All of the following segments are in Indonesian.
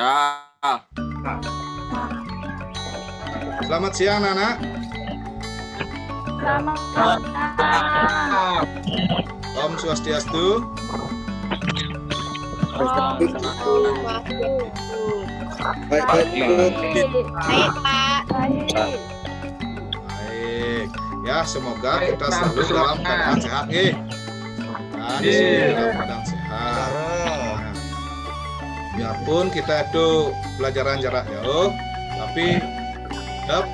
Ya. Selamat siang, anak. Selamat siang. Om Swastiastu. Baik, Baik, Pak. Baik. Ya, semoga kita selalu dalam keadaan sehat, nih. Semoga di sini dalam keadaan sehat. Nah, biarpun kita itu pelajaran jarak jauh, tapi tetap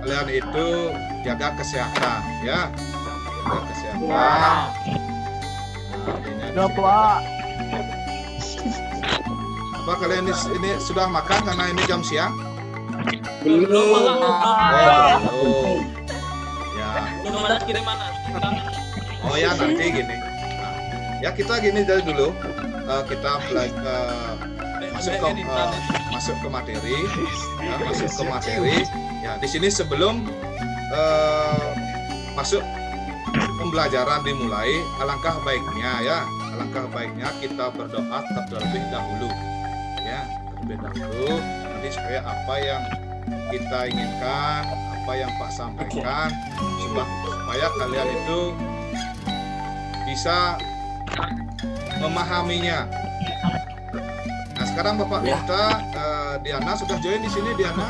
kalian itu jaga kesehatan, ya. Jaga kesehatan. Nah, ini ada Pak. apa kalian ini sudah makan karena ini jam siang? belum. Belum. Ya. Oh ya, nanti gini. Nah, ya kita gini dari dulu. Kita masuk ke materi. Ya, masuk ke materi. Ya, di sini sebelum masuk pembelajaran dimulai, alangkah baiknya kita berdoa terlebih dahulu. Ya, terlebih dahulu nanti supaya apa yang kita inginkan, apa yang Pak sampaikan, supaya kalian itu bisa memahaminya. Nah, sekarang Bapak minta Diana sudah join di sini, Diana.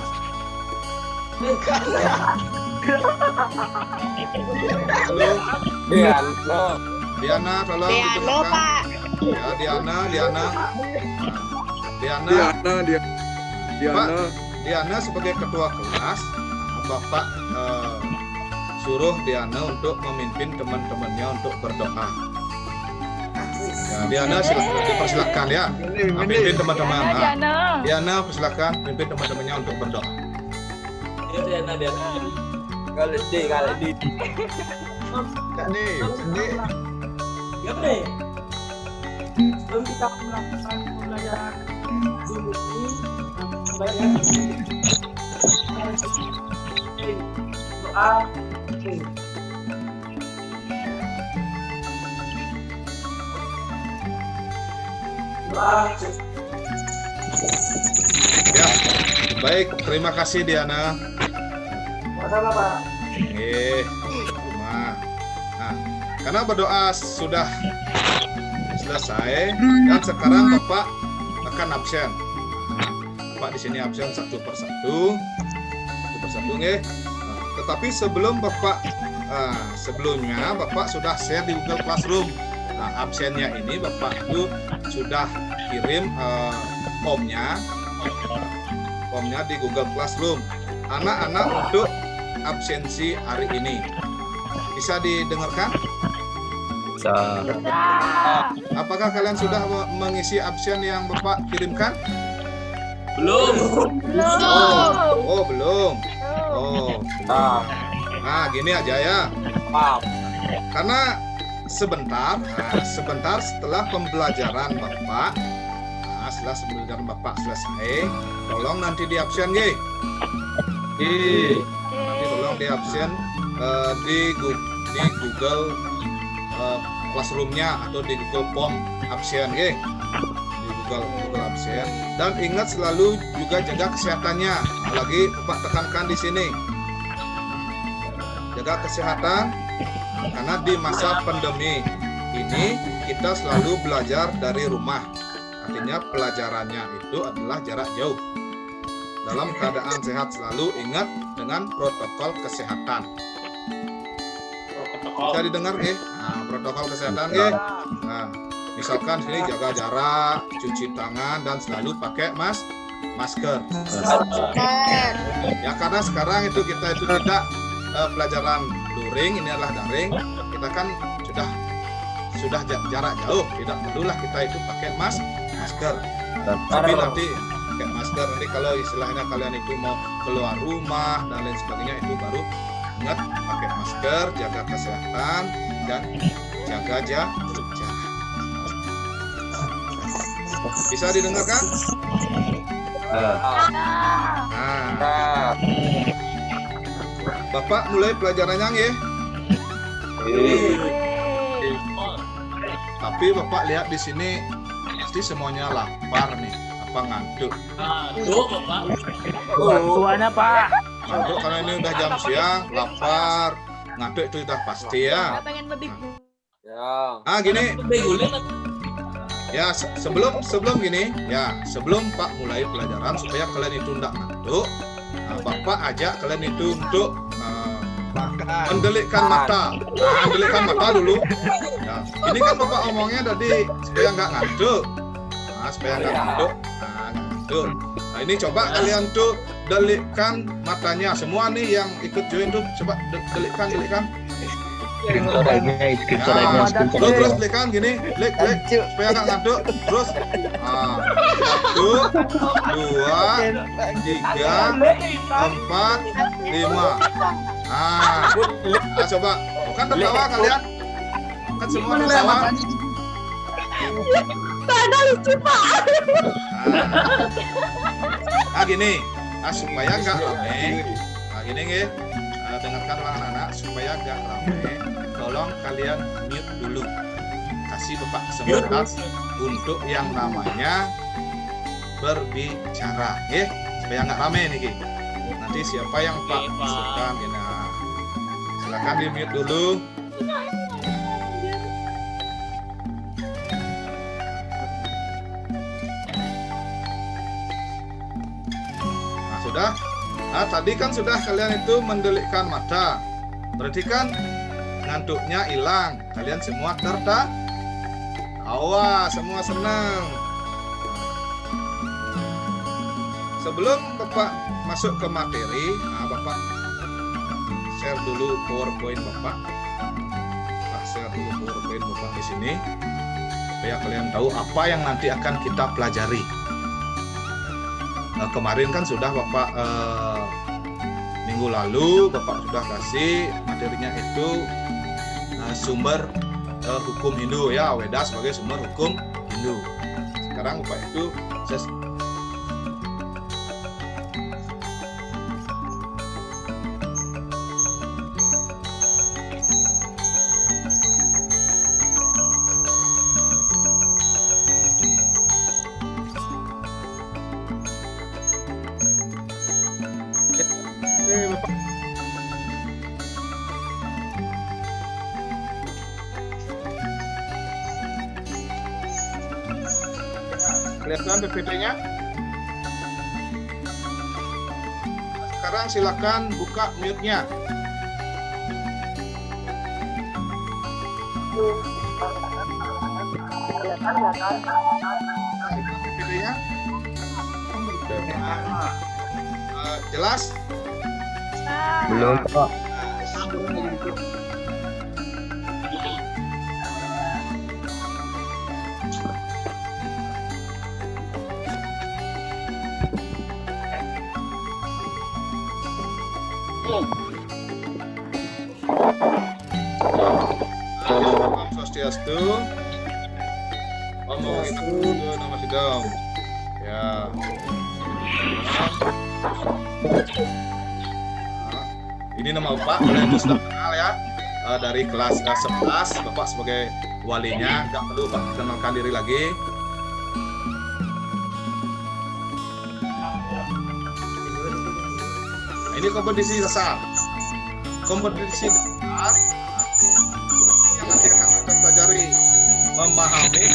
Halo, Diana, tolong dipersilakan. Pak. Ya, Diana. Diana sebagai ketua kelas, Bapak suruh Diana untuk memimpin teman-temannya untuk berdoa. Ya, Diana dipersilakan ya, pimpin teman-teman. Diana persilakan pimpin teman-temannya untuk berdoa. Diana. Kali di. Sebelum kita melakukan pembelajaran Zoom ini, doa. Ya, baik, terima kasih Diana. Sama Pak. Nah, karena berdoa sudah selesai dan sekarang Bapak akan absen. Bapak di sini absen satu persatu, nggih. Nah, tetapi sebelum Bapak sebelumnya Bapak sudah share di Google Classroom. Nah, absennya ini Bapak itu sudah kirim formnya di Google Classroom. Anak-anak untuk absensi hari ini bisa didengarkan? Apakah kalian sudah mengisi absen yang Bapak kirimkan? Belum. Oh, belum. Oh. Nah, gini aja ya. Karena sebentar setelah pembelajaran Bapak, selesai, tolong nanti di absen, nggih. Nanti tolong di absen di Google Classroom-nya atau di Google Form absen, nggih. Di Google absen. Dan ingat selalu juga jaga kesehatannya. Lagi Bapak tekankan di sini. Jaga kesehatan karena di masa pandemi ini kita selalu belajar dari rumah. Artinya pelajarannya itu adalah jarak jauh. Dalam keadaan sehat selalu ingat dengan protokol kesehatan. Bisa didengar nggih? Nah, protokol kesehatan nggih. Nah, misalkan sini jaga jarak, cuci tangan dan selalu pakai masker. Ya, karena sekarang itu kita itu tidak pelajaran luring, ini adalah daring. Kita kan sudah jarak jauh, tidak perlulah kita itu pakai masker. Tapi nanti pakai masker, nanti kalau istilahnya kalian itu mau keluar rumah dan lain sebagainya itu baru ingat pakai masker, jaga kesehatan dan jaga jarak. Bisa didengarkan? Nah, Bapak mulai pelajarannya nggih. Tapi Bapak lihat di sini pasti semuanya lapar nih, apa ngantuk. Aduh, Bapak. Bantuannya Pak. Ngantuk karena ini udah jam siang, lapar, ngantuk itu udah pasti ya. Pengen lebih Ya. Gini, Begulin. ya sebelum gini, ya sebelum Pak mulai pelajaran supaya kalian itu tidak ngantuk, Bapak ajak kalian itu untuk mendelikkan mata. Mendelikkan mata dulu. Ya, ini kan Bapak omongnya tadi supaya nggak ngantuk. Supaya nggak ngantuk. Nggak ngantuk. Nah, ini coba kalian tuh delikkan matanya. Semua nih yang ikut join tuh coba delikkan. Terus delikkan gini, supaya nggak ngantuk. Terus 1, 2, 3, 4, 5. Coba. Kan tertawa kalian? Kan semua tertawa? Pada lucu Pak. Gini. Supaya nggak rame. Gini nggih. Dengarkan anak-anak supaya nggak rame. Tolong kalian mute dulu. Kasih Bapak kesempatan untuk yang namanya berbicara, supaya nggak rame nih. Nanti siapa yang Pak masukkan, silakan di mute dulu. Nah, sudah. Tadi kan sudah kalian itu mendelikkan mata. Berarti kan ngantuknya hilang. Kalian semua tertawa, semua senang. Sebelum Bapak masuk ke materi, Bapak share dulu PowerPoint Bapak. Share dulu PowerPoint Bapak di sini supaya kalian tahu apa yang nanti akan kita pelajari. Kemarin kan sudah Bapak minggu lalu Bapak sudah kasih materinya itu sumber hukum Hindu ya, Weda sebagai sumber hukum Hindu. Sekarang Bapak itu kelihatan PPT-nya. Sekarang silakan buka mute-nya. PPT-nya. Jelas? Belum, Pak. Om Swastiastu. Om Nama Sidam. Ya. Ini nama Bapak, kalian itu sudah kenal ya. Dari kelas 11, Bapak sebagai walinya, nggak perlu Pak kenalkan diri lagi. Ini kompetisi dasar. Kompetisi dasar yang nanti akan kita pelajari memahami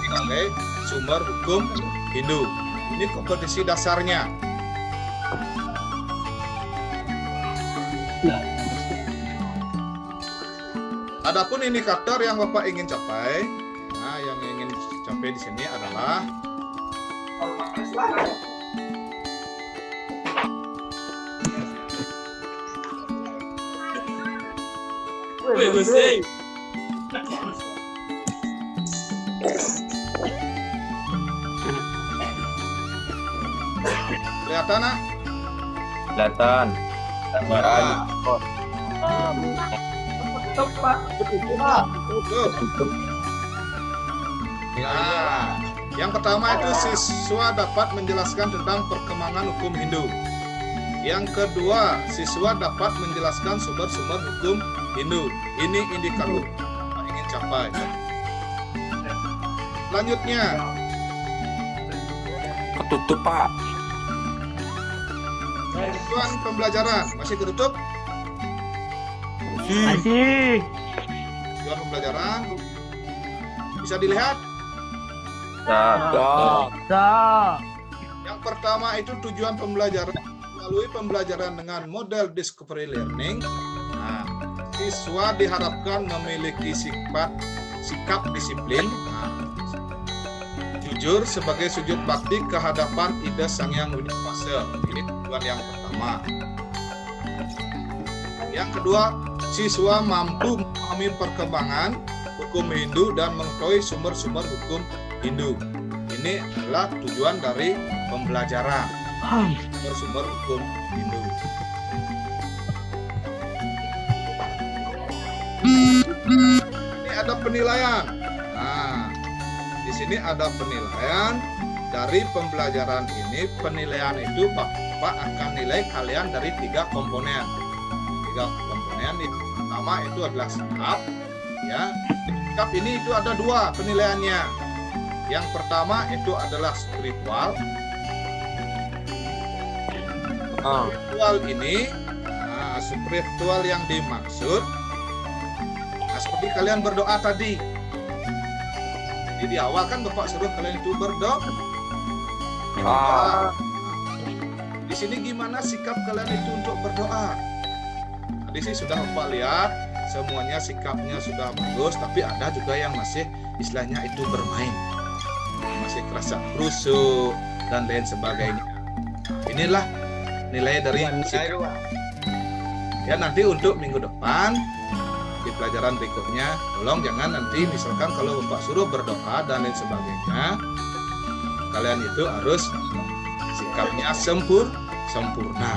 sebagai sumber hukum Hindu. Ini kompetisi dasarnya. Adapun indikator yang Bapak ingin capai, yang ingin capai di sini adalah Wih, Gusti. kelihatan nak? Kelihatan. Tutup Pak. Tuh. Nah, yang pertama itu siswa dapat menjelaskan tentang perkembangan hukum Hindu. Yang kedua, siswa dapat menjelaskan sumber-sumber hukum Hindu. Ini indikator yang ingin capai. Selanjutnya, Ketutup, Pak. tujuan pembelajaran. Masih ketutup? Masih. Tujuan pembelajaran. Bisa dilihat? Ya. Yang pertama itu tujuan pembelajaran melalui pembelajaran dengan model discovery learning. Nah, siswa diharapkan memiliki sikap disiplin, jujur sebagai sujud bakti ke hadapan ide Sang Hyang Widi Wasa. Ini tujuan yang pertama. Yang kedua, siswa mampu memahami perkembangan hukum Hindu dan mengetahui sumber-sumber hukum Hindu. Ini adalah tujuan dari pembelajaran sumber-sumber hukum Hindu. Ini ada penilaian. Nah, di sini ada penilaian dari pembelajaran ini. Penilaian itu Bapak akan nilai kalian dari 3 komponen. 3 komponen. Yang pertama itu adalah sikap. Ya, sikap ini itu ada 2 penilaiannya. Yang pertama itu adalah spiritual. Spiritual ini, spiritual yang dimaksud, seperti kalian berdoa tadi. Jadi di awal kan Bapak suruh kalian itu berdoa. Di sini gimana sikap kalian itu untuk berdoa? Tadi sih sudah Bapak lihat, semuanya sikapnya sudah bagus, tapi ada juga yang masih istilahnya itu bermain. Masih kerasa krusuk dan lain sebagainya. Inilah nilai dari sikap. Ya, nanti untuk minggu depan di pelajaran berikutnya, tolong jangan nanti misalkan kalau Bapak suruh berdoa dan lain sebagainya, kalian itu harus sikapnya sempurna.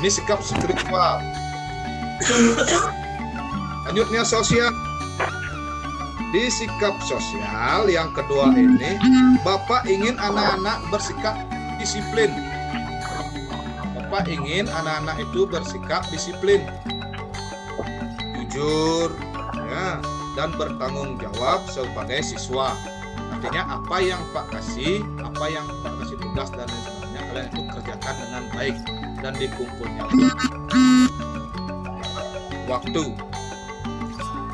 Ini sikap spiritual. Lanjutnya sosial. Di sikap sosial yang kedua ini, Bapak ingin anak-anak bersikap disiplin. Bapak ingin anak-anak itu bersikap disiplin, jujur, ya, dan bertanggung jawab sebagai siswa. Artinya apa yang Pak kasih tugas dan lain sebagainya, kalian itu kerjakan dengan baik dan dikumpulnya waktu.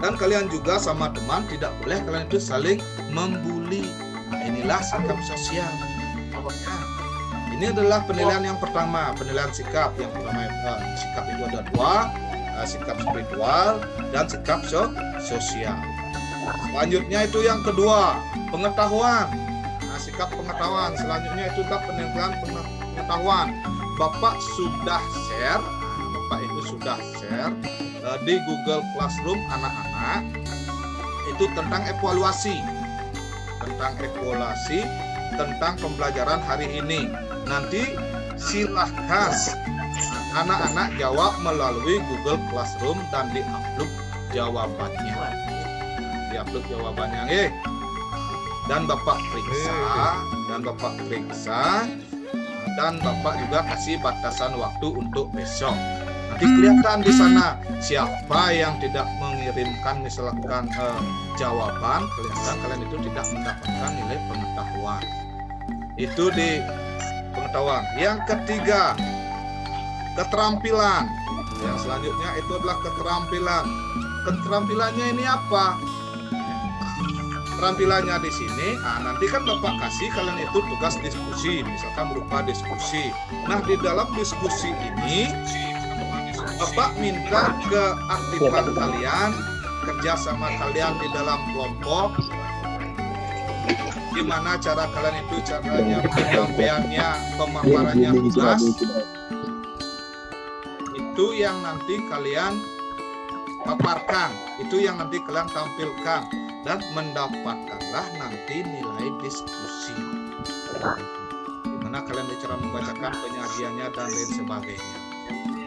Dan kalian juga sama teman tidak boleh kalian itu saling membuli. Nah, inilah sikap sosial. Ya. Ini adalah penilaian yang pertama, penilaian sikap. Yang pertama sikap itu ada 2, sikap spiritual dan sikap sosial. Selanjutnya itu yang kedua, pengetahuan. Nah, sikap pengetahuan. Selanjutnya itu penilaian pengetahuan. Bapak sudah share. Bapak itu sudah share di Google Classroom anak-anak itu tentang evaluasi tentang pembelajaran hari ini. Nanti silahkan anak-anak jawab melalui Google Classroom dan di-upload jawabannya. Dan Bapak periksa dan Bapak juga kasih batasan waktu untuk besok. Nanti kelihatan di sana siapa yang tidak mengirimkan misalkan jawaban, kelihatan kalian itu tidak mendapatkan nilai pengetahuan. Itu di pengetahuan. Yang ketiga, keterampilan. Yang selanjutnya itu adalah keterampilan. Keterampilannya ini apa? Keterampilannya di sini, nanti kan Bapak kasih kalian itu tugas diskusi, misalkan berupa diskusi. Nah, di dalam diskusi ini Bapak minta keaktifan kalian, kerjasama kalian di dalam kelompok. Gimana cara kalian itu, caranya penyampaiannya, pemaparannya tugas. Itu yang nanti kalian paparkan, itu yang nanti kalian tampilkan dan mendapatkanlah nanti nilai diskusi. Gimana kalian cara membacakan penyajiannya dan lain sebagainya.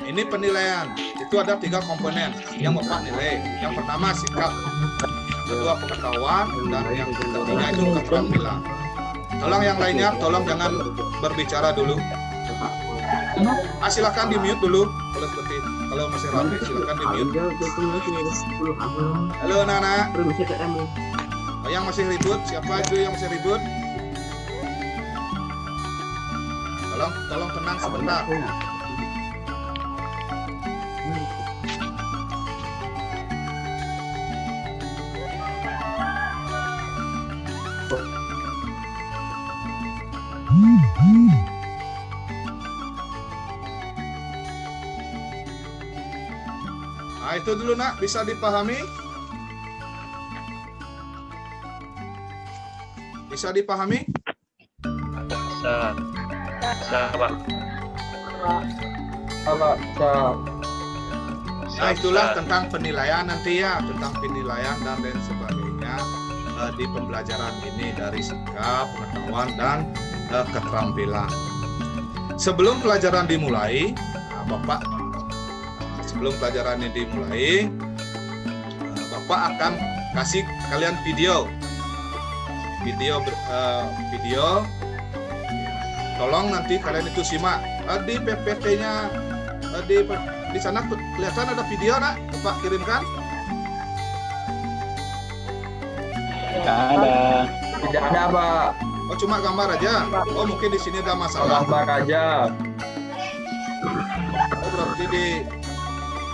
Ini penilaian, itu ada 3 komponen yang Bapak nilai. Yang pertama sikap, yang kedua pengetahuan, dan yang ketiga itu keterampilan. Tolong yang lainnya, tolong jangan berbicara dulu. Silakan di mute dulu. Kalau masih ramai silakan di mute. Halo Nana. Yang masih ribut, siapa itu yang masih ribut? Tolong tenang sebentar. Nah, itu dulu nak, bisa dipahami? Bisa dipahami? Bisa. Bisa, Pak. Nah, itulah tentang penilaian nanti ya, tentang penilaian dan lain sebagainya di pembelajaran ini dari sikap, pengetahuan, dan keterampilan. Sebelum pelajaran dimulai, Bapak, sebelum pelajaran ini dimulai, Bapak akan kasih kalian video. Tolong nanti kalian itu simak di PPT-nya, di sana kelihatan ada video nak, Bapak kirimkan. Tidak ada, Pak. Oh, cuma gambar aja. Oh, mungkin di sini ada masalah. Gambar aja. Oh, berarti di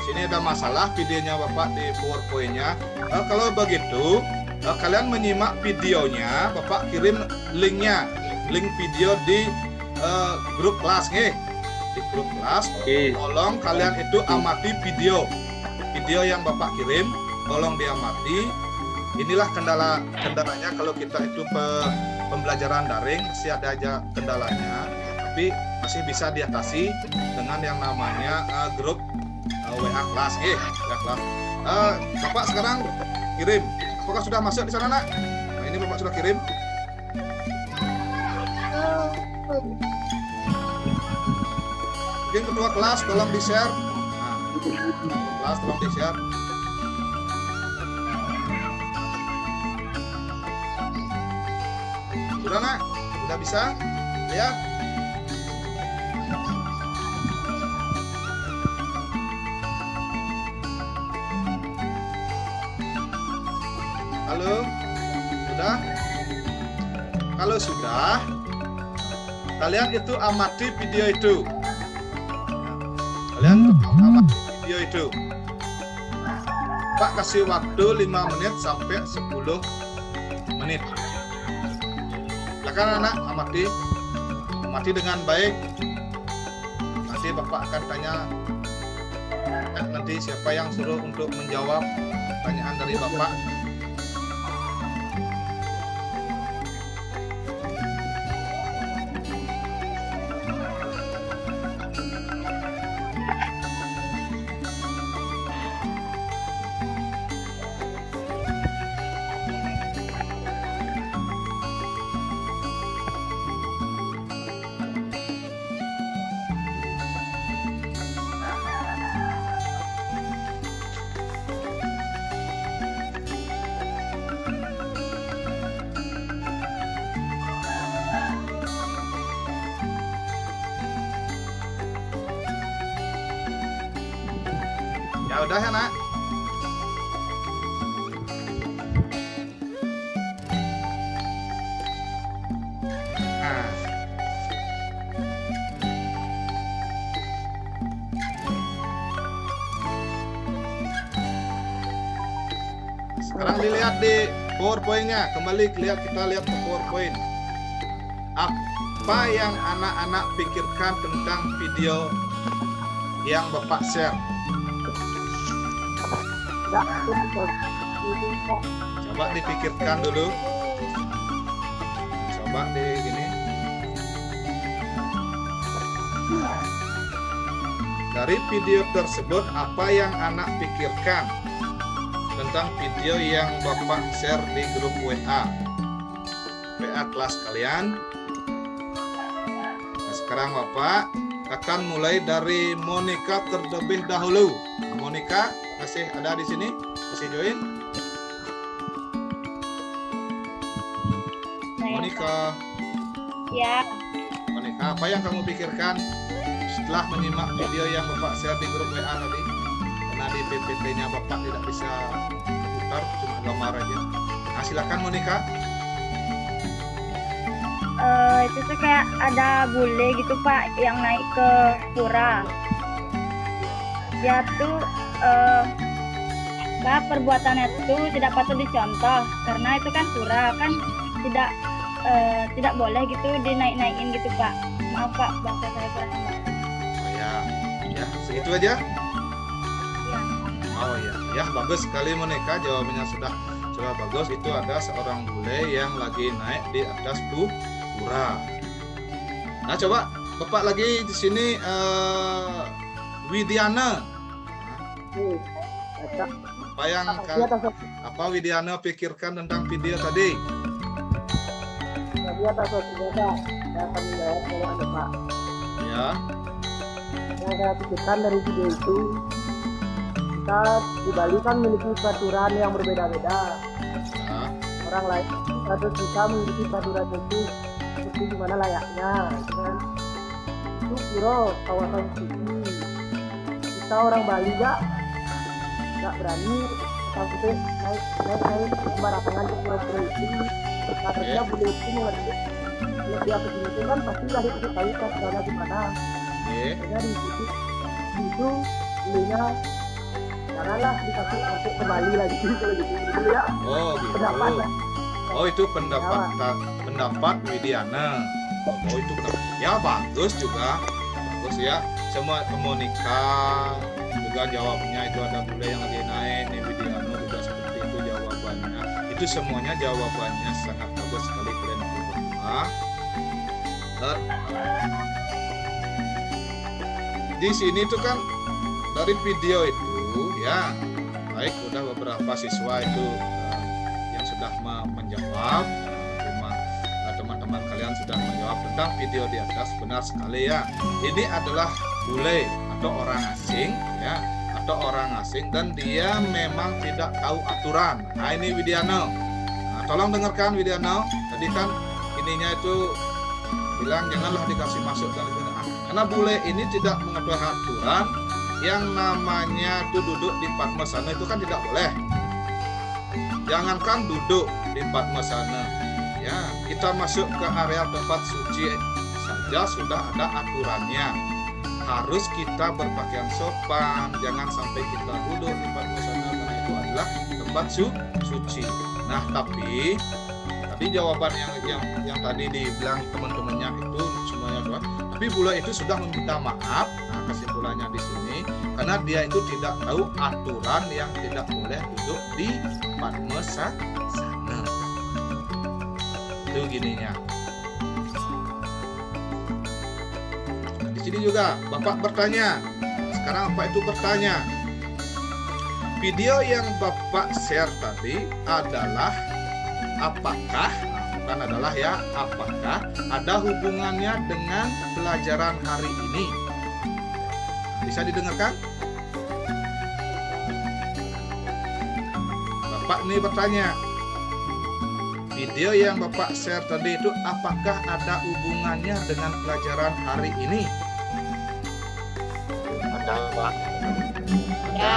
sini ada masalah videonya Bapak di PowerPoint-nya. Kalau begitu, kalian menyimak videonya, Bapak kirim linknya, link video di grup kelas, di grup kelas. Tolong kalian itu amati video yang Bapak kirim, tolong diamati. Inilah kendalanya kalau kita itu pembelajaran daring, masih ada aja kendalanya, tapi masih bisa diatasi dengan yang namanya grup WA kelas, WA kelas. Bapak sekarang kirim. Apakah sudah masuk di sana, nak? Nah, ini Bapak sudah kirim. Mungkin ketua kelas tolong di-share. Nah, kelas tolong di-share. Sudah, nak? Sudah bisa? Lihat. Halo? Sudah? Kalau sudah, kalian itu amati video itu. Kalian amati video itu. Pak kasih waktu 5 menit sampai 10 menit. Silakan anak, amati dengan baik. Nanti Bapak akan tanya nanti siapa yang suruh untuk menjawab pertanyaan dari Bapak. Ya udah ya, nak. Nah. Sekarang dilihat di PowerPoint-nya. Kembali kita lihat ke PowerPoint. Apa yang anak-anak pikirkan tentang video yang Bapak share? Coba dipikirkan dulu. Coba di gini. Dari video tersebut, apa yang anak pikirkan tentang video yang Bapak share di grup WA kelas kalian? Nah, sekarang Bapak akan mulai dari Monica terlebih dahulu. Monica masih ada di sini? Masih join? Monica. Ya. Monica, apa yang kamu pikirkan setelah menyimak video yang Bapak share di grup WA tadi? Karena di PPT-nya Bapak tidak bisa putar, cuma gambar aja. Nah, silakan Monica. Itu tuh kayak ada bule gitu Pak yang naik ke pura. Dia tuh perbuatannya itu tidak patut dicontoh karena itu kan pura kan tidak boleh gitu dinaik-naikin gitu Pak. Maaf Pak, bahasa saya kurang baik. Oh ya, segitu aja. Ya. Oh ya, bagus sekali Monica, jawabannya sudah bagus. Itu ada seorang bule yang lagi naik di atas pura. Nah, coba Bapak lagi di sini Widiana. Apa yang apa Widiana pikirkan tentang video tadi? Dia tak biasa, saya akan menjawab soal Pak. Ya. Yang saya pikirkan dari video itu, kita di Bali kan memiliki peraturan yang berbeda-beda. Ya. Orang lain harus bisa memiliki peraturan itu seperti gimana layaknya, kan? Itu piro kawasan suci. Kita orang Bali nggak berani sampai naik sembarangan ke pura-pura itu. Harusnya bule itu mengerti. Kalau dia begini itu kan pasti dari itu tahu kan cara gimana. Jadi itu bulenya janganlah dikasih masuk ke Bali lagi kalau gitu dulu ya. Oh gitu. Pendapat lah. Oh itu pendapat Widiana. Oh itu ya bagus juga, bagus ya. Semua Monica juga jawabnya itu ada bule yang lagi naik. Nih Widiana juga seperti itu jawabannya. Itu semuanya jawabannya sangat bagus sekali kalian berdua. Di sini tuh kan dari video itu ya, baik udah beberapa siswa itu yang sudah menjawab, teman-teman kalian sudah menjawab tentang video di atas. Benar sekali ya, ini adalah bule atau orang asing ya, atau orang asing dan dia memang tidak tahu aturan. Nah ini Widiana, nah, tolong dengarkan Widiana. Tadi kan ininya itu bilang janganlah dikasih masuk dan karena bule ini tidak mengetahui aturan. Yang namanya itu duduk di Padmasana itu kan tidak boleh. Jangankan duduk di Padmasana, ya kita masuk ke area tempat suci saja sudah ada aturannya. Harus kita berpakaian sopan, jangan sampai kita duduk di Padmasana karena itu adalah tempat suci. Nah tapi tadi jawaban yang tadi dibilang teman-temannya itu semuanya doa. Tapi bule itu sudah meminta maaf. Nah kesimpulannya di sini karena dia itu tidak tahu aturan yang tidak boleh duduk di Padmasana. Itu gininya. Di sini juga Bapak bertanya. Sekarang Bapak itu bertanya. Video yang Bapak share tadi adalah apakah ada hubungannya dengan pelajaran hari ini? Bisa didengarkan? Bapak ini bertanya, video yang Bapak share tadi itu apakah ada hubungannya dengan pelajaran hari ini? Ada Pak. Ada.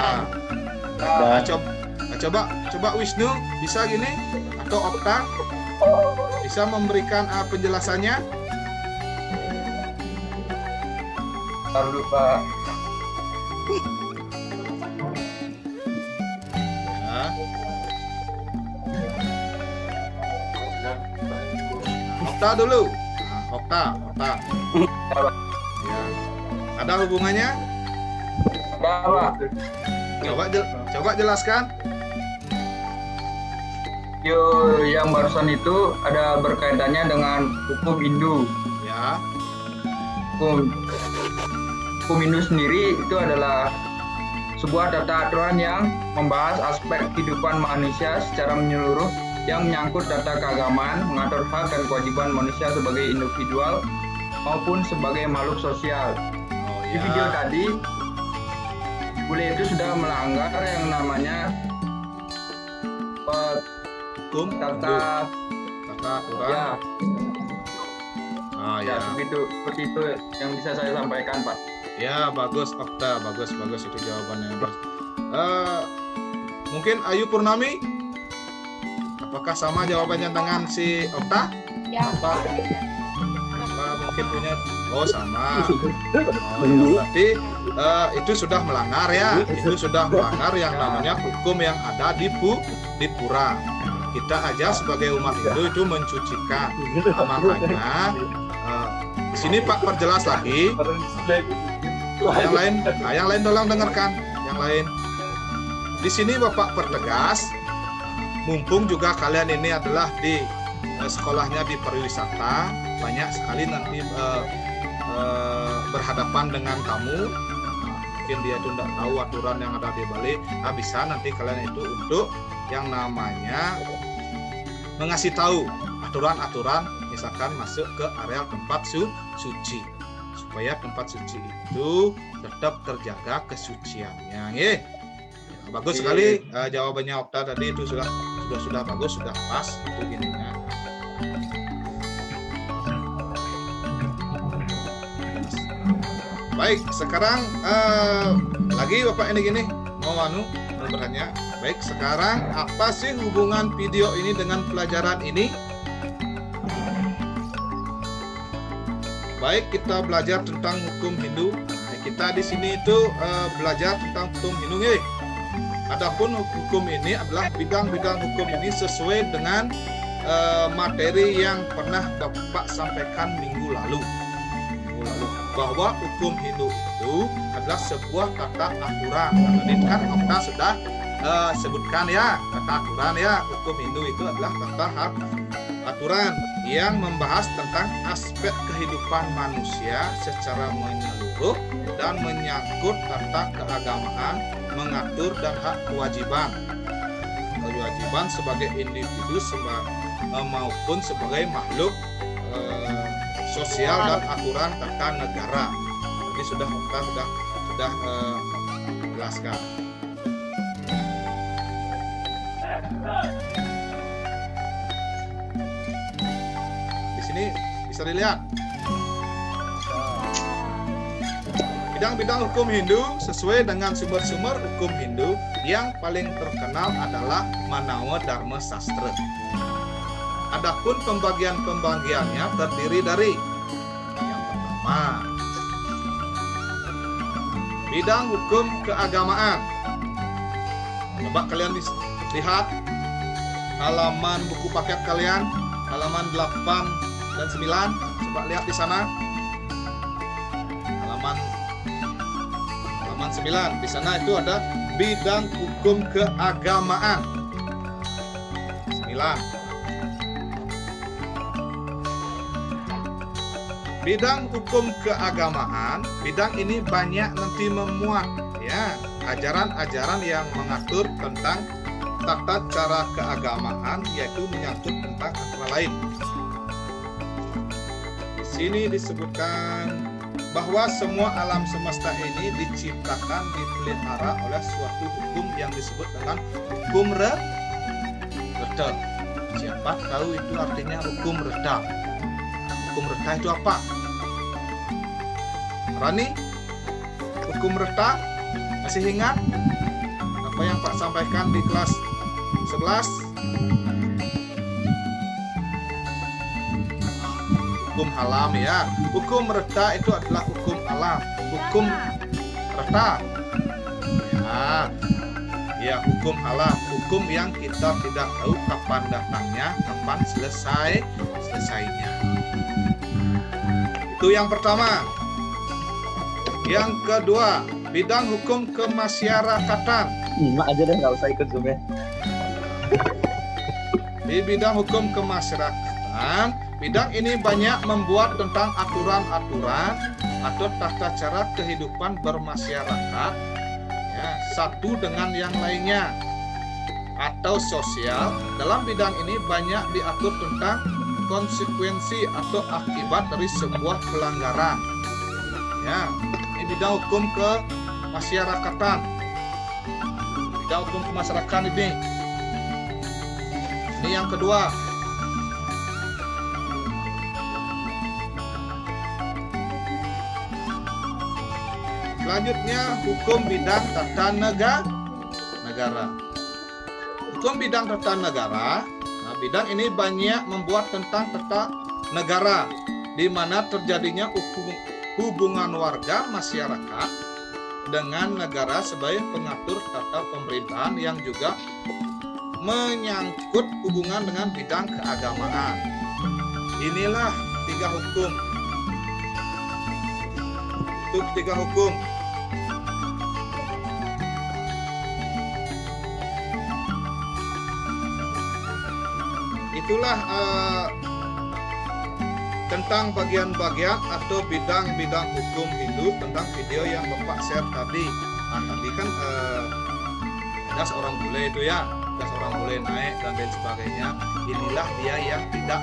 Coba Wisnu bisa gini atau Okta bisa memberikan penjelasannya? Lalu Pak. Ya. Okta dulu. Nah, Okta. Ya. Ada hubungannya? Ada Pak. Coba jelaskan. Video yang barusan itu ada berkaitannya dengan hukum Hindu. Ya. Hukum Hindu sendiri itu adalah sebuah tata aturan yang membahas aspek kehidupan manusia secara menyeluruh yang menyangkut data keagamaan, mengatur hak dan kewajiban manusia sebagai individual maupun sebagai makhluk sosial. Di video tadi, bule itu sudah melanggar yang namanya Hukum tata aturan. ya, Ya. begitu, seperti itu yang bisa saya sampaikan, Pak. Ya, bagus Okta, bagus itu jawabannya. Mungkin Ayu Purnami Apakah sama jawabannya dengan si Okta? Ya. Apa mungkin punya? Oh sama. Oh, berarti itu sudah melanggar ya. Itu sudah melanggar yang namanya hukum yang ada di pura. Kita aja sebagai umat Hindu itu mencucikan. Makanya di sini Pak perjelas lagi. Yang lain tolong dengarkan. Yang lain. Di sini Bapak pertegas. Mumpung juga kalian ini adalah di sekolahnya di pariwisata, banyak sekali nanti berhadapan dengan tamu. Mungkin dia itu tidak tahu aturan yang ada di Bali. Bisa nanti kalian itu untuk yang namanya mengasih tahu aturan-aturan, misalkan masuk ke area tempat suci, supaya tempat suci itu tetap terjaga kesuciannya. Bagus sekali jawabannya Okta tadi, itu sudah bagus, sudah pas itu gininya. Baik, sekarang lagi Bapak ini gini mau bertanya. Baik, sekarang apa sih hubungan video ini dengan pelajaran ini? Baik, kita belajar tentang hukum Hindu. Kita di sini itu belajar tentang hukum Hindu. Adapun hukum ini adalah bidang-bidang hukum ini sesuai dengan materi yang pernah Bapak sampaikan minggu lalu, bahwa hukum Hindu itu adalah sebuah tata aturan. Tadi kan Okta sudah sebutkan ya, tata aturan ya. Hukum Hindu itu adalah tata aturan yang membahas tentang aspek kehidupan manusia secara menyeluruh dan menyangkut tata keagamaan, mengatur dan hak kewajiban sebagai individu maupun sebagai makhluk sosial dan aturan tata negara. Jadi sudah jelaskan. Di sini bisa dilihat bidang-bidang hukum Hindu sesuai dengan sumber-sumber hukum Hindu. Yang paling terkenal adalah Manawa Dharma Sastra. Adapun pembagian-pembagiannya terdiri dari yang pertama, bidang hukum keagamaan. Coba kalian lihat halaman buku paket kalian, halaman 8 dan 9. Coba lihat di sana. Halaman 9. Di sana itu ada bidang hukum keagamaan. 9. Bidang hukum keagamaan, bidang ini banyak nanti memuat ya ajaran-ajaran yang mengatur tentang tata cara keagamaan, yaitu menyangkut tentang antara lain. Di sini disebutkan bahwa semua alam semesta ini diciptakan, dipelihara oleh suatu hukum yang disebut dengan hukum reda. Siapa tahu itu artinya hukum reda? Hukum reda itu apa? Rani, hukum reda masih ingat apa yang Pak sampaikan di kelas 11? Hukum alam ya. Hukum reda itu adalah hukum alam. Hukum reda ya, hukum alam, hukum yang kita tidak tahu kapan datangnya, kapan selesainya. Itu yang pertama. Yang kedua, bidang hukum kemasyarakatan. Mak aja deh, nggak usah ikut Zoom ya. Di bidang hukum kemasyarakatan, bidang ini banyak membuat tentang aturan-aturan atau tata cara kehidupan bermasyarakat ya, satu dengan yang lainnya atau sosial. Dalam bidang ini banyak diatur tentang konsekuensi atau akibat dari sebuah pelanggaran. Ya, ini bidang hukum kemasyarakatan. Bidang hukum kemasyarakatan ini yang kedua. Selanjutnya hukum bidang tata negara. Hukum bidang tata negara Bidang ini banyak membuat tentang tata negara, di mana terjadinya hubungan warga masyarakat dengan negara sebagai pengatur tata pemerintahan yang juga menyangkut hubungan dengan bidang keagamaan. Inilah 3 hukum. Itu 3 hukum. Itulah tentang bagian-bagian atau bidang-bidang hukum Hindu tentang video yang Bapak share tadi. Nah, tadi kan ada seorang bule itu ya, ada seorang bule naik dan lain sebagainya. Inilah dia yang tidak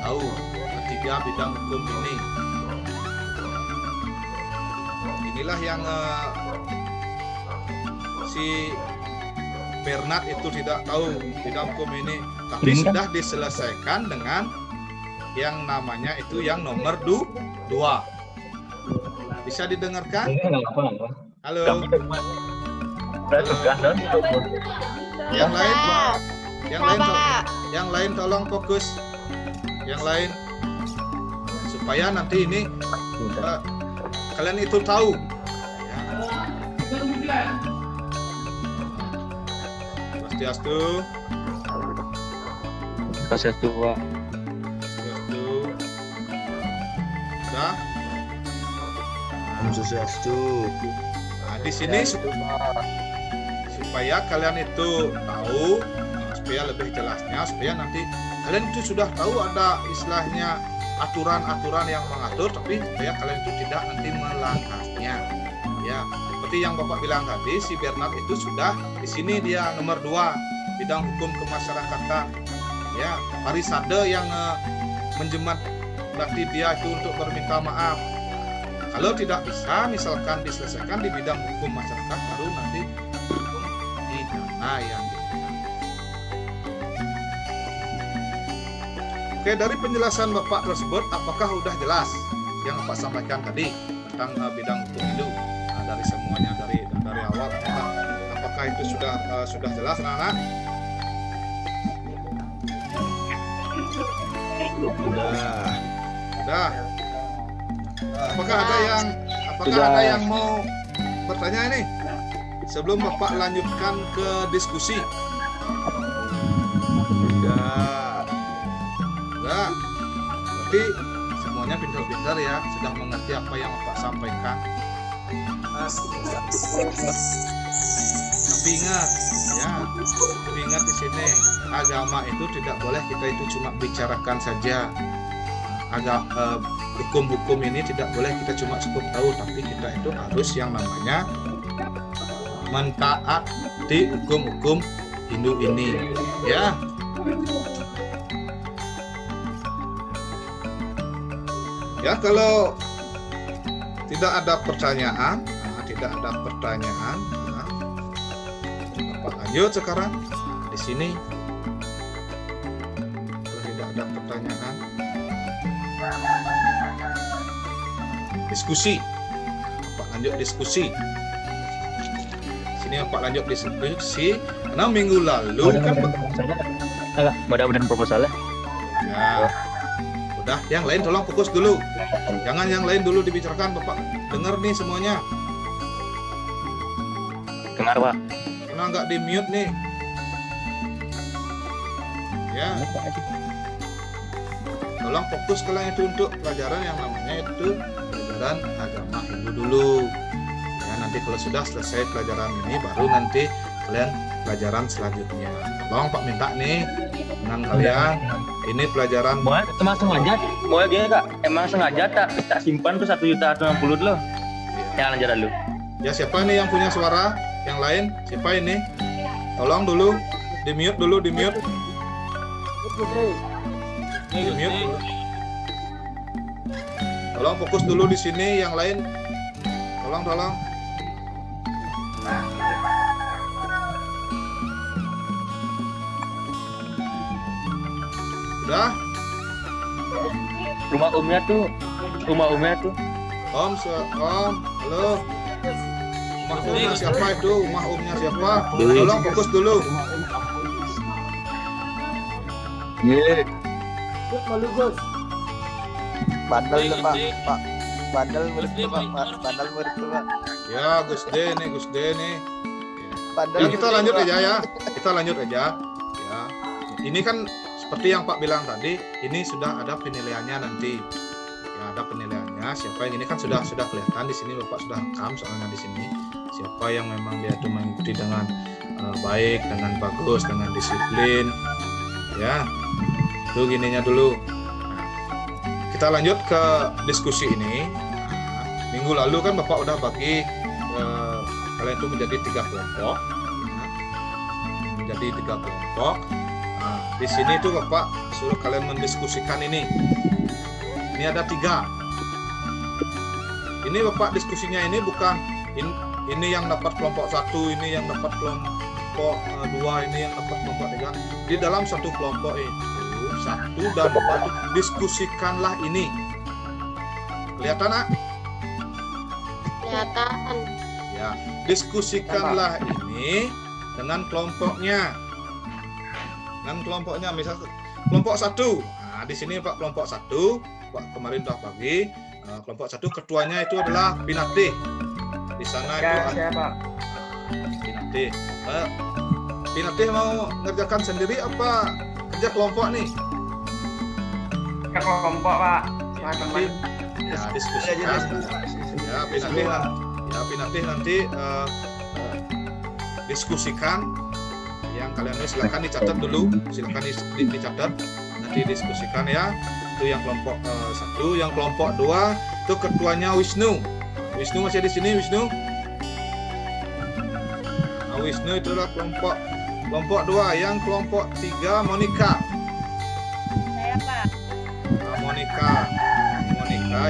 tahu 3 bidang hukum ini. Inilah yang si Bernard itu tidak tahu bidang hukum ini, tapi sudah diselesaikan dengan yang namanya itu yang nomor 2. Bisa didengarkan? Halo. Yang lain tolong fokus. Yang lain supaya nanti ini kalian itu tahu. Swastiastu. Swastiastu, Pak. Swastiastu. Sudah. Swastiastu. Nah, di sini supaya kalian itu tahu, supaya lebih jelasnya, supaya nanti kalian itu sudah tahu ada istilahnya aturan-aturan yang mengatur, tapi supaya kalian itu tidak nanti melangkahnya. Ya, seperti yang Bapak bilang tadi, si Bernard itu sudah di sini dia nomor 2 bidang hukum kemasyarakatan. Ya, parisade yang menjemat berarti dia itu untuk berminta maaf. Kalau tidak bisa, misalkan diselesaikan di bidang hukum masyarakat, baru nanti hukum pidana yang diberikan. Oke, dari penjelasan Bapak tersebut, apakah sudah jelas yang Bapak sampaikan tadi tentang bidang hukum Hindu? Nah, dari semuanya dari awal, apakah itu sudah jelas, anak-anak? Sudah. Apakah ada yang mau bertanya ini sebelum Bapak lanjutkan ke diskusi? Sudah. Berarti semuanya pintar-pintar ya, sudah mengerti apa yang Bapak sampaikan. Tapi ingat ya, ingat di sini agama itu tidak boleh kita itu cuma bicarakan saja. Hukum-hukum ini tidak boleh kita cuma cukup tahu, tapi kita itu harus yang namanya mentaati hukum-hukum Hindu ini, ya. Ya, kalau tidak ada pertanyaan, Bapak lanjut sekarang di sini. Kalau tidak ada pertanyaan, diskusi. Bapak lanjut diskusi. Sini Bapak lanjut diskusi. Karena minggu lalu kan mudah-mudahan proposalnya. Ya. Udah, yang lain tolong fokus dulu. Jangan yang lain dulu dibicarakan, Bapak. Dengar nih semuanya. Dengar, Pak. Karena nggak di-mute nih. Ya. Tolong fokus kalian itu untuk pelajaran yang namanya itu pelajaran agama Hindu dulu. Ya, nanti kalau sudah selesai pelajaran ini, baru nanti kalian pelajaran selanjutnya. Tolong Pak minta nih dengan kalian ini pelajaran. Emang sengaja, emang sengaja tak simpan tuh 1.060.000 dulu. Jangan aja dulu. Ya, siapa nih yang punya suara? Yang lain siapa ini? Tolong dulu di mute dulu, di mute. Di mute. Tolong fokus dulu di sini, yang lain tolong. Udah? Rumah umnya tuh. Om, halo. Rumah umnya siapa itu? Rumah umnya siapa? Tolong fokus dulu. Ye. Gus malu Gus. Bandel Gus tuh Pak. D. Pak. Bandel Gus D murid tuh Pak. mau ikut, Bandel murid tuh Pak. Ya, Gus D nih, Gus D nih. Bandel Ya, kita murid, lanjut Pak. aja ya. Kita lanjut aja. Ya. Ini kan seperti yang Pak bilang tadi, ini sudah ada penilaiannya nanti. Ya, ada penilaiannya. Siapa yang ini kan sudah kelihatan di sini, Bapak sudah rekam soalnya di sini. Siapa yang memang dia itu mengikuti dengan baik, dengan bagus, dengan disiplin. Ya. Itu gininya dulu. Nah, kita lanjut ke diskusi ini. Nah, minggu lalu kan Bapak udah bagi kalian itu menjadi 3 kelompok. Nah, menjadi 3 kelompok. Nah, di sini tuh Bapak suruh kalian mendiskusikan ini. Ini ada 3. Ini Bapak diskusinya ini bukan ini yang dapat kelompok 1, ini yang dapat kelompok 2, ini yang dapat kelompok 3. Di dalam satu kelompok itu 1 dan 2 itu diskusikanlah ini. Kelihatan nak? Kelihatan. Ya, diskusikanlah ini dengan kelompoknya. Dengan kelompoknya, misal kelompok 1. Nah, di sini Pak kelompok 1, Pak kemarin sudah bagi. Kelompok 1 ketuanya itu adalah Pinatih. Di sana itu Ya, saya Pak. Pinatih. Pinatih mau ngerjakan sendiri apa kerja kelompok nih? Ya kelompok Pak. Teman-teman. Ya, diskusikan. Ya, Pinatih nanti diskusikan yang kalian ini silakan dicatat dulu, silakan dicatat, nanti diskusikan ya. Itu yang kelompok 1, yang kelompok 2 itu ketuanya Wisnu. Wisnu masih di sini, Wisnu? Nah, Wisnu itu adalah kelompok 2, yang kelompok 3 Monica. Saya Pak. Nah, Monica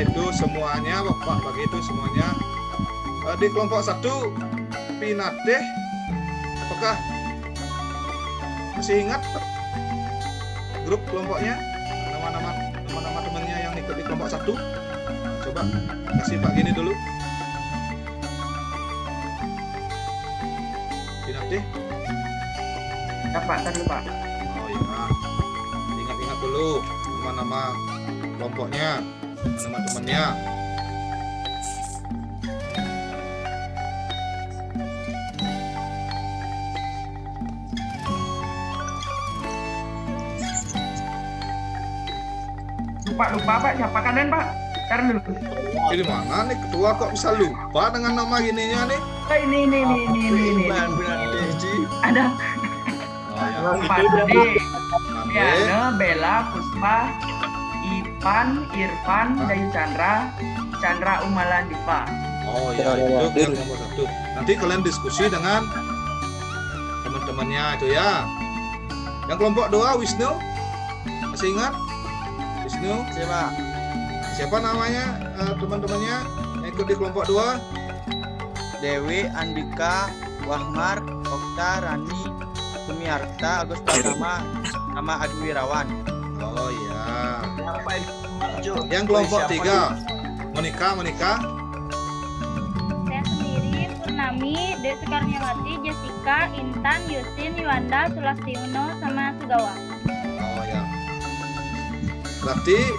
itu semuanya Bapak bagi itu semuanya. Di kelompok 1 Pinatih, apakah masih ingat grup kelompoknya, nama-nama temannya yang ikut di kelompok 1? Coba kasih Pak gini dulu. Pinatih. Ya Pak, tadi Pak. Oh iya. Ingat-ingat dulu nama-nama kelompoknya, nama temannya. Lupa Pak, siapa kalian Pak? Sekarang dulu. Jadi mana nih ketua kok bisa lupa dengan nama gininya nih? Oh, ini. Ada Oh ya. Pak Ade, Nanti. Yana, Bella, Puspa, Ipan, Irfan, Dayu Chandra Umalan Diva. Oh ya, itu yang nomor 1. Nanti kalian diskusi dengan teman-temannya itu ya. Yang kelompok 2 Wisnu, masih ingat? Wisnu, siapa namanya teman-temannya yang ikut di kelompok 2? Dewi, Andika, Wahmar, Okta, Rani, Sumiarta, Agus Pratama, sama Adi Wirawan. Oh ya. Yang kelompok 3 Monica. Saya sendiri, Purnami, Dewi Sukarniawati, Jessica, Intan, Yusin, Yuanda, Sulastiono, sama Sugawa. Oh ya. Berarti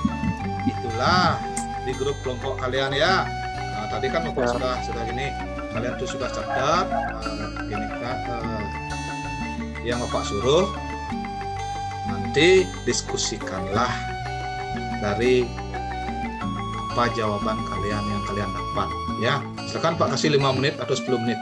itulah di grup kelompok kalian ya. Nah, tadi kan Bapak sudah gini. Kalian tuh sudah catat gini kan yang Bapak suruh. Nanti diskusikanlah dari apa jawaban kalian yang kalian dapat ya. Silakan Pak kasih 5 menit atau 10 menit.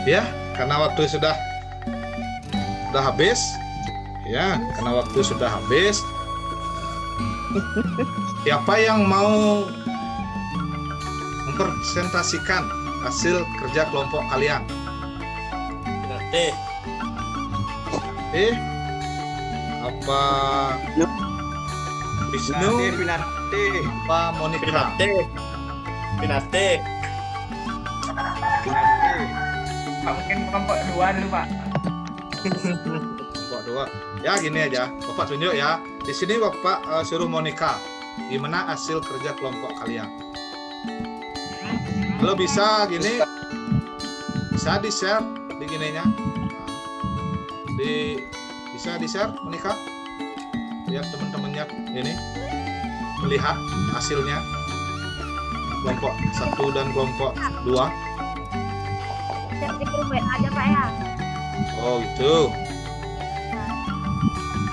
Ya, karena waktu sudah habis. Ya, karena waktu sudah habis. Siapa yang mau mempresentasikan hasil kerja kelompok kalian? Pinate. Apa Wisnu? Pinate. Apa Monica? Pinate. Pak, mungkin kelompok 2 dulu, Pak. Kelompok 2. Ya gini aja, Bapak tunjuk ya. Di sini Bapak suruh Monica. Gimana hasil kerja kelompok kalian? Kalau bisa gini, bisa di-share di gininya. Bisa di-share Monica? Biar teman-temannya ini melihat hasilnya. Kelompok 1 dan kelompok 2. Di grup WA aja Pak ya. Oh gitu.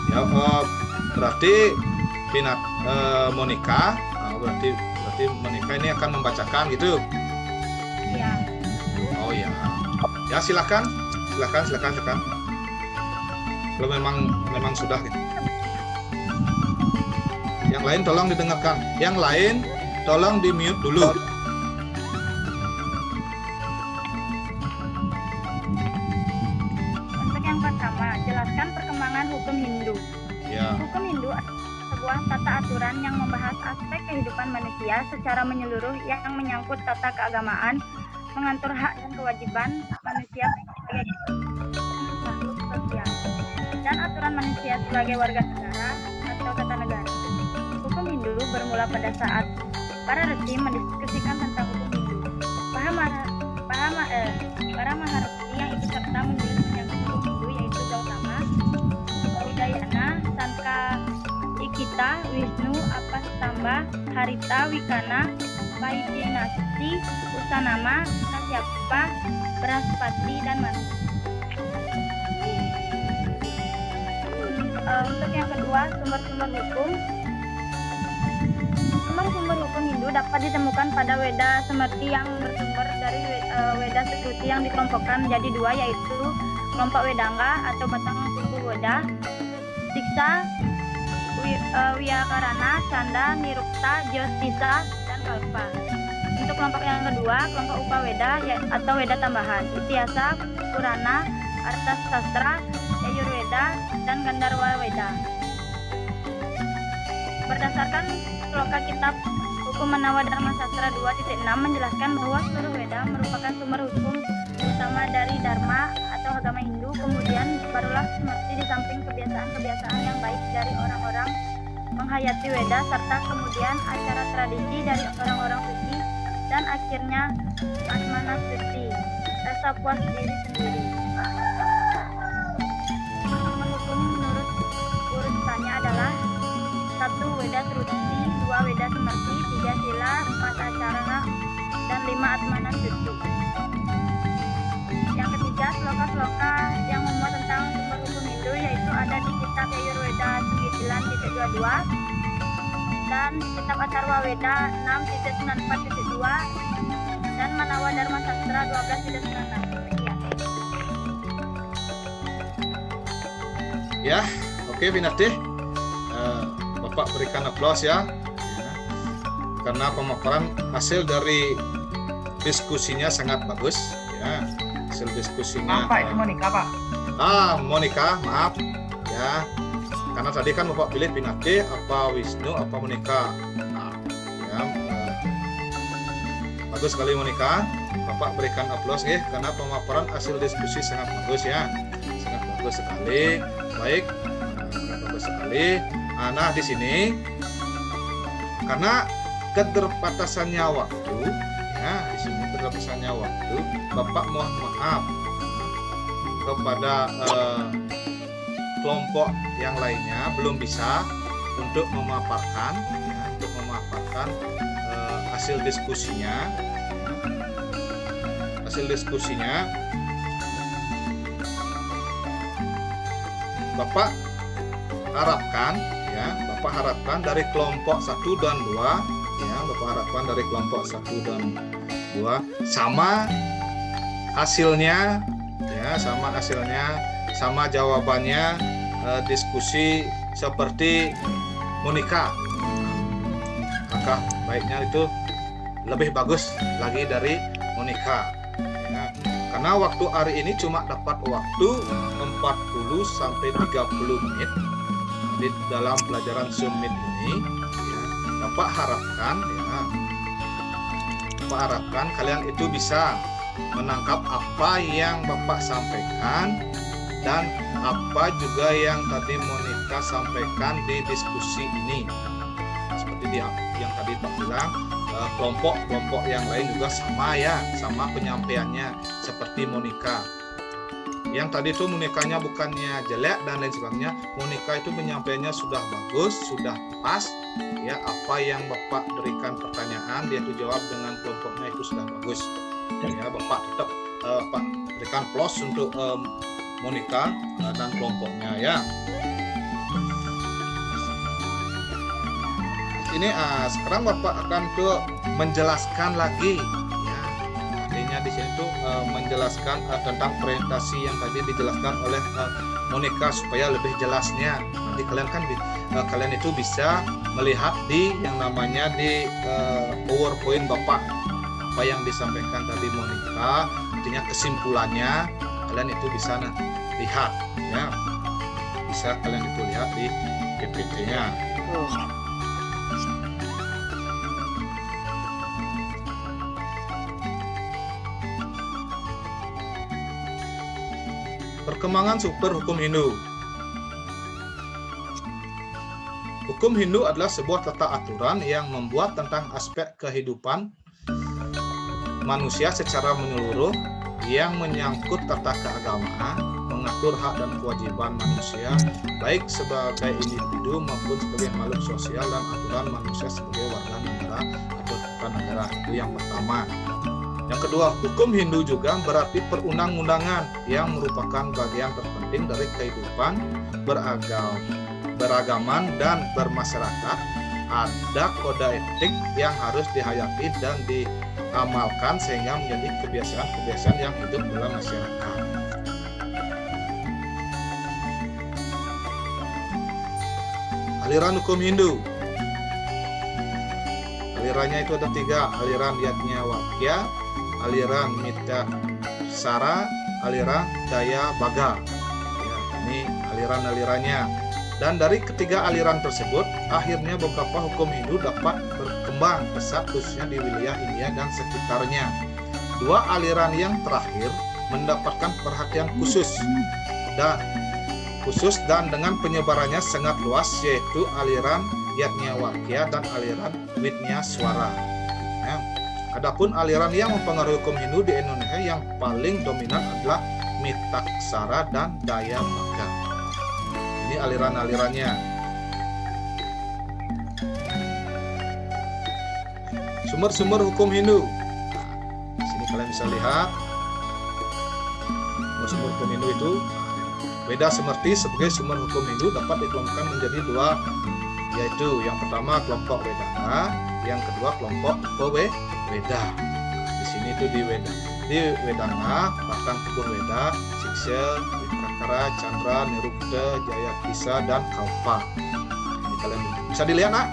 Ya, berarti Monica, berarti Monica ini akan membacakan gitu. Iya. Oh ya. Ya silakan. Kalau memang sudah gitu. Yang lain tolong didengarkan. Yang lain tolong di-mute dulu. Untuk yang pertama, jelaskan perkembangan hukum Hindu. Ya. Hukum Hindu adalah sebuah tata aturan yang membahas aspek kehidupan manusia secara menyeluruh yang menyangkut tata keagamaan, mengatur hak dan kewajiban manusia sebagai makhluk sosial, dan aturan manusia sebagai warga negara atau tata negara. Hukum Hindu bermula pada saat para resi mendiskusikan tentang hukum Hindu. Para maharesi yang ikut serta menulis menyangkut hukum Hindu yaitu Gautama, Udayana, Sanka Ikita, Wisnu, Apastamba, Harita, Wikana, Vaidyanati, Usanama, Kasyapa, Brahaspati, dan Manu. Untuk yang kedua, sumber-sumber hukum. Sumber-sumber hukum Hindu dapat ditemukan pada Weda Smriti yang bersumber dari Weda Sukruti yang dikelompokkan menjadi 2, yaitu kelompok Wedanga atau batang suku Weda, Siksa, Wyakarana, Canda, Nirukta, Jyotisa, dan Kalpa. Untuk kelompok yang kedua, kelompok Upaweda atau Weda tambahan, Ityasa, Purana, Arthasastra, Yajurveda, dan Gandharva Weda. Berdasarkan sloka kitab Hukum Manawa Dharma Sastra 2.6 menjelaskan bahwa seluruh Weda merupakan sumber hukum utama dari Dharma atau agama Hindu. Kemudian barulah Smriti di samping kebiasaan-kebiasaan yang baik dari orang-orang menghayati Weda, serta kemudian acara tradisi dari orang-orang suci, dan akhirnya Atmana Stuti, rasa puas diri sendiri. Hukum menurut urutannya adalah 1. Weda Truti, 2. Weda Smriti, 3. Sila, 4. Acarana, dan 5. Atmana Stuti. Yang ketiga, sloka-sloka yang memuat tentang sumber hukum Hindu yaitu ada di kitab Yajurveda 9.22 dan di kitab Atharva Weda 6.94.2 dan Manawa Dharma Sastra 12.96. Ya, oke Pinate. Bapak berikan aplaus ya. Karena pemaparan hasil dari diskusinya sangat bagus ya. Hasil diskusinya. Apa itu Monica, Pak? Monica, maaf ya. Karena tadi kan Bapak pilih Pinate, apa Wisnu, apa Monica. Ya, bagus sekali Monica. Bapak berikan aplaus ya, karena pemaparan hasil diskusi sangat bagus ya. Sangat bagus sekali. Baik, bagus sekali. Nah, di sini karena keterbatasannya waktu ya, di sini keterbatasannya waktu, Bapak mohon maaf kepada kelompok yang lainnya belum bisa untuk memaparkan ya, hasil diskusinya. Bapak harapkan dari kelompok 1 dan 2 ya, Bapak harapkan dari kelompok 1 dan 2 sama hasilnya ya, sama jawabannya diskusi seperti Monica. Maka baiknya itu lebih bagus lagi dari menikah. Ya. Karena waktu hari ini cuma dapat waktu 40 sampai 30 menit di dalam pelajaran Zoom Meet ini. Ya. Bapak harapkan kalian itu bisa menangkap apa yang Bapak sampaikan dan apa juga yang tadi Monica sampaikan di diskusi ini. Seperti yang tadi Pak bilang, kelompok-kelompok yang lain juga sama penyampaiannya seperti Monica. Yang tadi itu Monicanya bukannya jelek dan lain sebagainya, Monica itu penyampaiannya sudah bagus, sudah pas. Ya, apa yang Bapak berikan pertanyaan dia itu jawab dengan kelompoknya itu sudah bagus. Ya, Bapak tetap Pak berikan plus untuk Monica dan kelompoknya ya. Ini sekarang Bapak akan menjelaskan lagi ya. Artinya di sini tuh menjelaskan tentang presentasi yang tadi dijelaskan oleh Monica supaya lebih jelasnya. Nanti kalian itu bisa melihat di yang namanya di PowerPoint Bapak apa yang disampaikan tadi Monica, artinya kesimpulannya kalian itu bisa lihat ya. Bisa kalian itu lihat di PPT-nya. Perkembangan super hukum Hindu. Hukum Hindu adalah sebuah tata aturan yang membuat tentang aspek kehidupan manusia secara menyeluruh yang menyangkut tata keagamaan, mengatur hak dan kewajiban manusia, baik sebagai individu maupun sebagai makhluk sosial, dan aturan manusia sebagai warga negara atau bukan negara. Itu yang pertama. Yang kedua, hukum Hindu juga berarti perundang-undangan yang merupakan bagian terpenting dari kehidupan beragaman dan bermasyarakat. Ada kode etik yang harus dihayati dan diamalkan sehingga menjadi kebiasaan-kebiasaan yang hidup dalam masyarakat. Aliran hukum Hindu. Alirannya itu ada 3, aliran Yajnavalkya, aliran Mitaksara, aliran Dayabhaga. Ya, ini aliran-alirannya. Dan dari ketiga aliran tersebut, akhirnya beberapa hukum Hindu dapat berkembang pesat khususnya di wilayah India dan sekitarnya. 2 aliran yang terakhir mendapatkan perhatian khusus dan dengan penyebarannya sangat luas, yaitu aliran Yajnavalkya dan aliran Vitnaswara. Ya. Adapun aliran yang mempengaruhi hukum Hindu di Indonesia yang paling dominan adalah Mitaksara dan Dayabhaga. Ini aliran-alirannya. Sumber-sumber hukum Hindu. Di sini kalian bisa lihat sumber hukum Hindu itu. Veda Smriti sebagai sumber hukum Hindu dapat dikelompokkan menjadi 2, yaitu yang pertama kelompok Vedanga, yang kedua kelompok Veda. Di sini itu di Vedanga bahkan Tubuh Veda, Siksha, Vitrakara, Chandra, Nirukta, Jayakisa, dan Kalpa. Ini kalian bisa dilihat nak?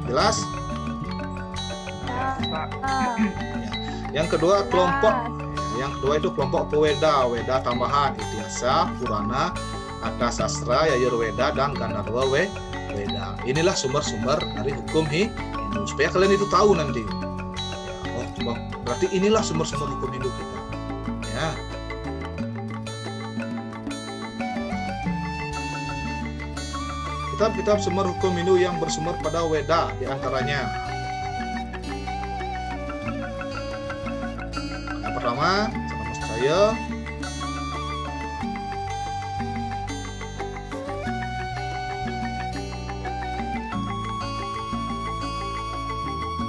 Jelas? Ya. Yang kedua itu kelompok Peweda, Weda tambahan, Ityasa, Purana, Arta Sastra, Yajurveda, dan Gandharva Veda. Inilah sumber-sumber dari hukum Hindu supaya kalian itu tahu nanti. Ya, berarti inilah sumber-sumber hukum Hindu kita. Ya. Kitab-kitab sumber hukum Hindu yang bersumber pada Weda diantaranya. Yang pertama, Salamastaya.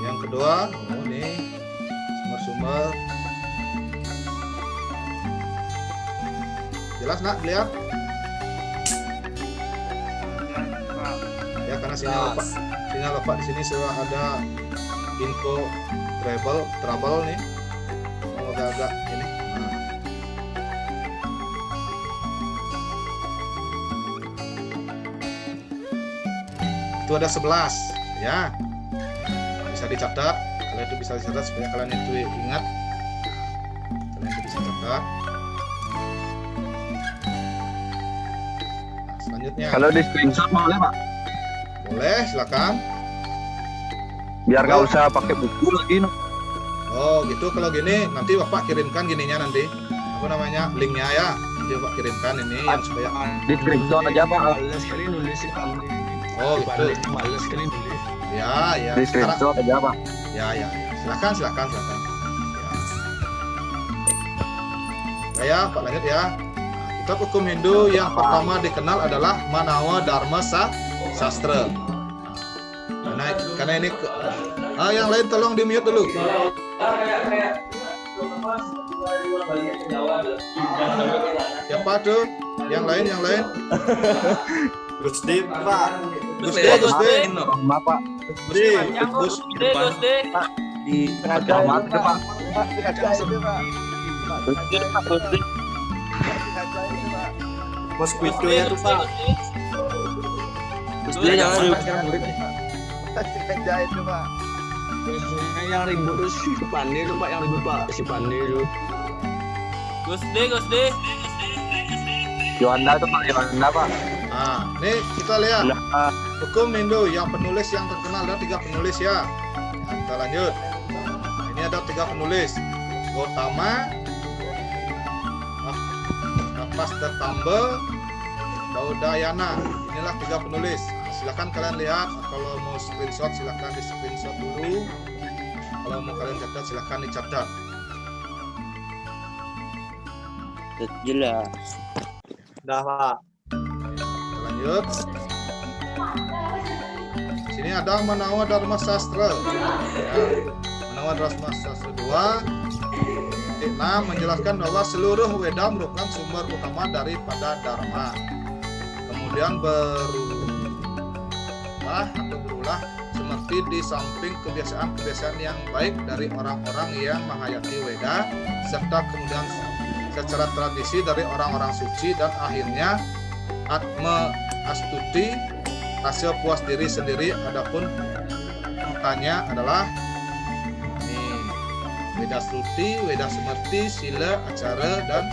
Yang kedua, ini sumber-sumber. Jelas nak lihat? Ya, karena sinyal Bapak di sini sudah ada info trouble nih. Mau agak-agak ini. Nah. Itu ada 11 ya. Bisa dicatat, kalian supaya itu bisa dicatat, supaya kalian itu ingat, kalian itu bisa catat. Nah, selanjutnya Kalau di screenshot boleh Pak? boleh, silakan. Biar nggak usah pakai buku lagi. Oh gitu, kalau gini nanti Bapak kirimkan gininya nanti, apa namanya, linknya ya, nanti Bapak kirimkan ini yang supaya. Di screenshot aja Pak. Oh gitu. Ya, ya. Di screenshot aja Pak. Ya. Silakan. Ya, Pak lanjut ya. Nah, kitab hukum Hindu yang pertama dikenal adalah Manawa Dharma Sastra. Karena ini yang lain tolong di mute dulu. Siapa tuh? Yang lain? Gusdi, Pak. Gusdi. Bapak. Gusdi. Di Selamat itu Pak. Mas Kuito ya tuh Pak. Gusdi jangan ribut. itu Pak. Yang ribut itu si Pande itu Pak, yang ribut Pak, si Pande itu. Gusdi. Yohanda itu Pak, Yohanda Pak. Nah, nih kita lihat hukum Hindu yang penulis yang terkenal, ada 3 penulis ya. Nah, kita lanjut. Nah, ini ada 3 penulis. Gautama, Pastambha, Baudayana. Inilah 3 penulis. Nah, silakan kalian lihat. Kalau mau screenshot silakan di screenshot dulu. Kalau mau kalian catat silakan dicatat. Jelas. Dah Pak. Kita lanjut. Sini ada Manawa Dharma Sastra. Ya. Manawa Dharma Sastra 2. 6 menjelaskan bahwa seluruh Weda merupakan sumber utama daripada Dharma. Kemudian berulah seperti di samping kebiasaan-kebiasaan yang baik dari orang-orang yang menghayati Weda, serta kemudian secara tradisi dari orang-orang suci, dan akhirnya Atma Astuti, hasil puas diri sendiri. Adapun angkanya adalah ini Weda Stuti, Weda Semerti, Sila, Acara, dan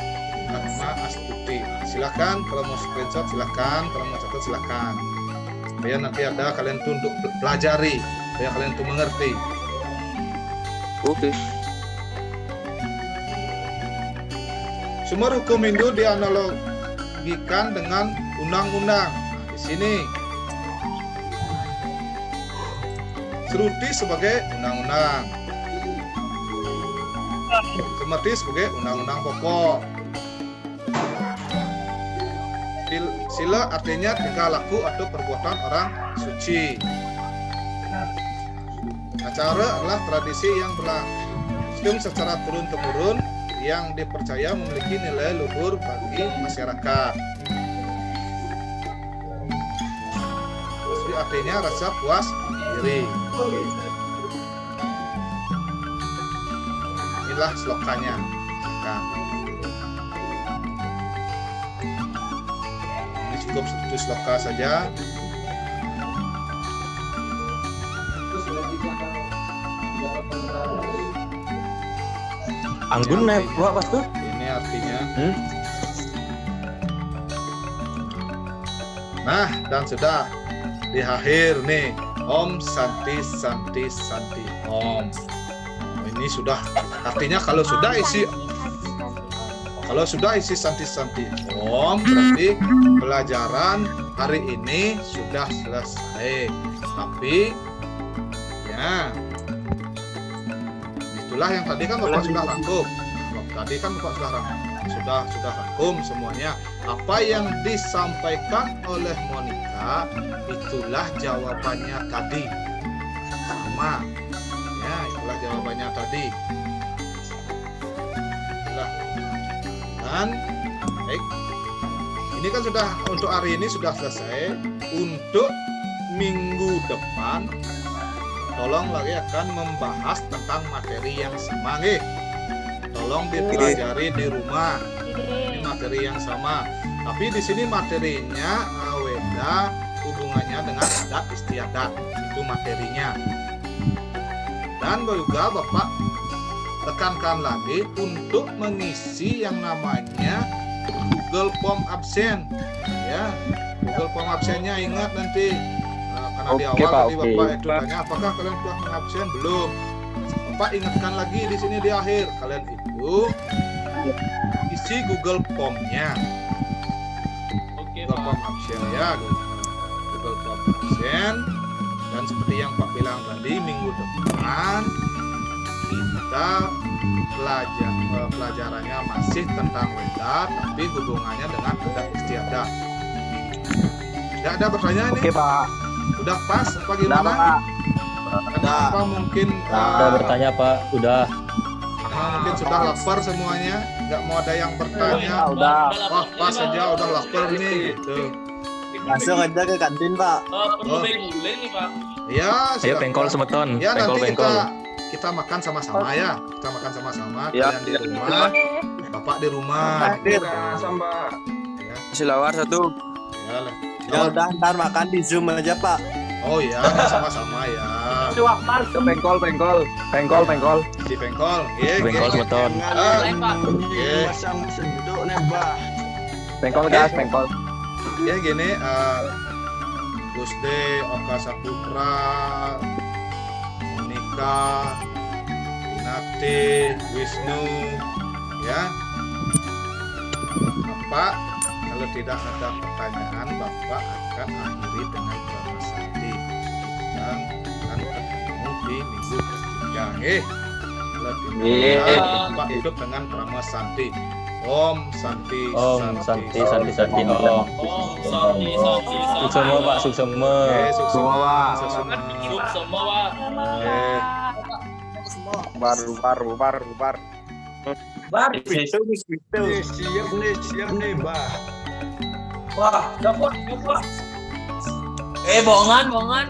Atma Astuti. Silakan kalau mau screenshot silakan, kalau mau catat silakan. Supaya nanti ada kalian tuh untuk pelajari, supaya kalian tuh mengerti. Oke. Sumber hukum Hindu dianalogikan dengan undang-undang. Nah, di sini Shruti sebagai undang-undang, Smriti sebagai undang-undang pokok. Sila artinya tingkah laku atau perbuatan orang suci. Acara adalah tradisi yang berlangsung secara turun-temurun yang dipercaya memiliki nilai luhur bagi masyarakat. Jadi artinya rasa puas diri. Inilah slokanya. Ini cukup 1 sloka saja. Anggun naik gua pas tuh. Ini artinya. Nah, dan sudah di akhir nih, Om Santi Santi Santi Om. Ini sudah artinya kalau sudah isi Santi Santi Om, berarti pelajaran hari ini sudah selesai. Tapi ya, itulah yang tadi kan Bapak sudah rangkum. Sudah rangkum semuanya. Apa yang disampaikan oleh Monica itulah jawabannya tadi. Sama. Ya, itulah jawabannya tadi. Itulah. Dan baik. Ini kan sudah untuk hari ini sudah selesai. Untuk minggu depan tolong lagi akan membahas tentang materi yang sama nih. Tolong dipelajari di rumah. Ini materi yang sama. Tapi di sini materinya Weda hubungannya dengan adat istiadat. Itu materinya. Dan juga Bapak tekankan lagi untuk mengisi yang namanya Google Form absen, ya. Google Form absennya ingat nanti, karena di awal tadi Bapak itu tanya apakah kalian sudah mengabsen belum. Bapak ingatkan lagi di sini di akhir, kalian itu isi Google Form-nya. Google Form absen ya, Google Form absen. Dan seperti yang Pak bilang tadi, minggu depan kita pelajarannya masih tentang weda, tapi hubungannya dengan adat istiadat. Tidak ada pertanyaan nih? Oke Pak. Udah pas apa gimana? Apa mungkin Udah bertanya Pak, udah. mungkin sudah lapar semuanya, nggak mau ada yang bertanya. Udah. Wah pas aja udah lapar ini gitu. Langsung aja ke kantin, Pak. Oh. Ya, Ayo pengkol semeton, ya nanti pengkol. kita makan sama-sama ya. Kita makan sama-sama. Ya. Kalian di rumah, Bapak di rumah. Sama Ya, Silawar satu. ya lah. Ya udah, ntar makan di Zoom aja, Pak. Oh ya, sama-sama ya. Pengkol. Di pengkol. Iya, Pengkol iya. semeton. Masang senduk nih, Bah. Pengkol gas, pengkol. Ya gini, Gusde, Oka Saputra, Monika, Inati, Wisnu, ya. Bapak, kalau tidak ada pertanyaan, Bapak akan akhiri dengan Brahma Santi. Dan akan ketemu di minggu ketiga. Kalau tidak ada, Bapak hidup dengan Brahma Santi. Om Santi, Om Santi. Om. Suk semua Pak, suk semua. Suk semua. Bar. Siap nih, Bah. Wah, dapur. Bongan.